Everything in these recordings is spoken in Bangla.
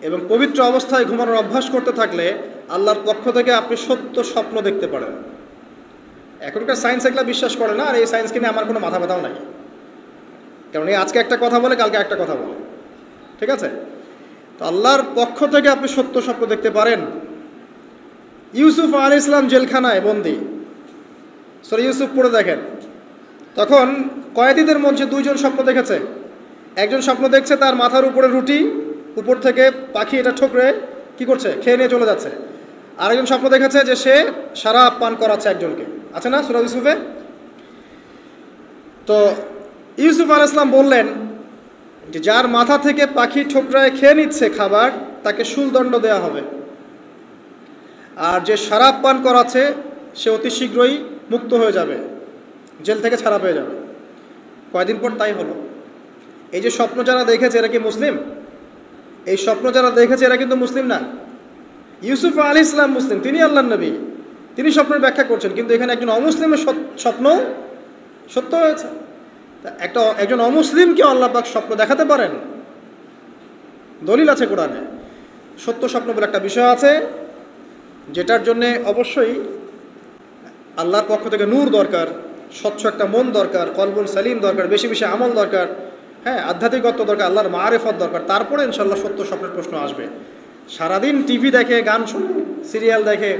এবং পবিত্র অবস্থায় ঘুমানোর অভ্যাস করতে থাকলে আল্লাহর পক্ষ থেকে আপনি সত্য স্বপ্ন দেখতে পারেন। এখনকার সায়েন্স এগুলো বিশ্বাস করে না, আর এই সায়েন্সকে নিয়ে আমার কোনো মাথা ব্যথাও নাই। কারণ এই আজকে একটা কথা বলে, কালকে একটা কথা বলে, ঠিক আছে? তো আল্লাহর পক্ষ থেকে আপনি সত্য স্বপ্ন দেখতে পারেন। ইউসুফ আলাইহিস সালাম জেলখানায় বন্দী, সূরা ইউসুফ পড়ে দেখেন। তখন কয়েদিদের মধ্যে দুইজন স্বপ্ন দেখেছে। একজন স্বপ্ন দেখছে তার মাথার উপরে রুটি, উপর থেকে পাখি এটা ঠোকরে কি করছে, খেয়ে নিয়ে চলে যাচ্ছে। আরেকজন স্বপ্ন দেখেছে যে সে শরাব পান করাচ্ছে একজনকে, আছে না সূরা ইউসুফে? তো ইউসুফ আলাইহিস সালাম বললেন যে যার মাথা থেকে পাখি ঠোকরায় খেয়ে নিচ্ছে খাবার, তাকে শুলদণ্ড দেওয়া হবে। আর যে শরাব পান করাচ্ছে সে অতি শীঘ্রই মুক্ত হয়ে যাবে, জেল থেকে ছাড়া পেয়ে যাবে। কয়দিন পর তাই হলো। এই যে স্বপ্ন যারা দেখেছে এরা কি মুসলিম? এই স্বপ্ন যারা দেখেছে এরা কিন্তু মুসলিম না। ইউসুফ আলাইহিস সালাম মুসলিম, তিনি আল্লাহর নবী, তিনি স্বপ্নের ব্যাখ্যা করছেন, কিন্তু এখানে একজন অমুসলিমের স্বপ্ন সত্য হয়েছে। একজন অমুসলিমকে আল্লাহ পাক স্বপ্ন দেখাতে পারেন, দলিল আছে কোরআনে। সত্য স্বপ্ন বলে একটা বিষয় আছে, যেটার জন্যে অবশ্যই আল্লাহর পক্ষ থেকে নূর দরকার, স্বচ্ছ একটা মন দরকার, কলবুল সালিম দরকার, বেশি বেশি আমল দরকার, হ্যাঁ, আধ্যাত্মিকত্ব দরকার, আল্লাহর মারিফত দরকার। তারপরে ইনশাল্লাহ সত্য স্বপ্নের প্রশ্ন আসবে। সারাদিন টিভি দেখে, গান শুনে, সিরিয়াল দেখে,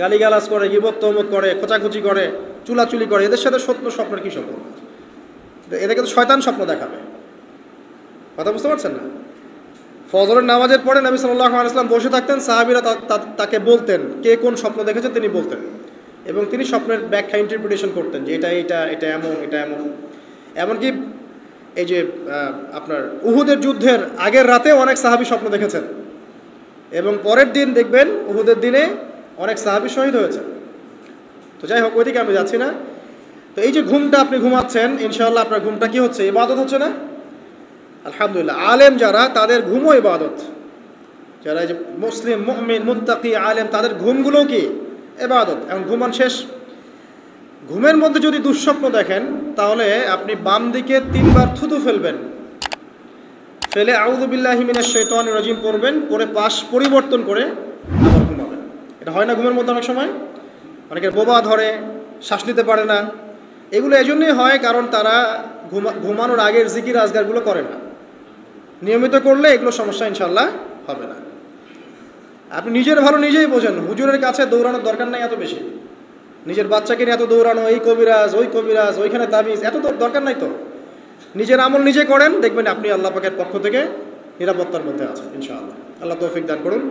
গালিগালাজ করে, গীবত তহমত করে, খোঁচাখুচি করে, চুলাচুলি করে, এদের সাথে সত্য স্বপ্নের কী সম্পর্ক? এদেরকে তো শয়তান স্বপ্ন দেখাবে। কথা বুঝতে পারছেন না? ফজরের নামাজের পরে নবী সাল্লাল্লাহু আলাইহি ওয়াসাল্লাম বসে থাকতেন, সাহাবীরা তাকে বলতেন কে কোন স্বপ্ন দেখেছে তিনি বলতেন, এবং তিনি স্বপ্নের ব্যাখ্যা ইন্টারপ্রিটেশন করতেন যে এটা এটা এটা এমন, এটা এমন। এমনকি এই যে আপনার উহুদের যুদ্ধের আগের রাতে অনেক সাহাবী স্বপ্ন দেখেছেন, এবং পরের দিন দেখবেন উহুদের দিনে অনেক সাহাবী শহীদ হয়েছে। তো যাই হোক, ওইদিকে আমি যাচ্ছি না। তো এই যে ঘুমটা আপনি ঘুমাচ্ছেন, ইনশাআল্লাহ আপনার ঘুমটা কি হচ্ছে? ইবাদত হচ্ছে না? আলহামদুলিল্লাহ। আলেম যারা, তাদের ঘুমও ইবাদত। যারা এই যে মুসলিম, মুমিন, মুত্তাকি, আলেম, তাদের ঘুমগুলোও কি ইবাদত। এখন ঘুমান শেষ, ঘুমের মধ্যে যদি দুঃস্বপ্ন দেখেন তাহলে আপনি বাম দিকে 3 বার থুতু ফেলবেন, ফেলে আউযু বিল্লাহি মিনাশ শাইতানির রাজিম পড়বেন, পরে পাশ পরিবর্তন করে আবার ঘুমাবেন। এটা হয় না ঘুমের মধ্যে অনেক সময়? অনেকের বোবা ধরে, শ্বাস নিতে পারে না। এগুলো এজন্যই হয় কারণ তারা ঘুমানোর আগের জিকির আজগারগুলো করে না। নিয়মিত করলে এগুলো সমস্যা ইনশাল্লাহ হবে না। আপনি নিজের ভালো নিজেই বোঝেন, হুজুরের কাছে দৌড়ানোর দরকার নাই এত বেশি। নিজের বাচ্চাকে নিয়ে এত দৌড়ানো, এই কবিরাজ, ওই কবিরাজ, ওইখানে তাবিজ, এত দরকার নাই তো। নিজের আমল নিজে করেন, দেখবেন আপনি আল্লাহ পাকের পক্ষ থেকে নিরাপত্তার মধ্যে আছেন ইনশাআল্লাহ। আল্লাহ তৌফিক দান করুন।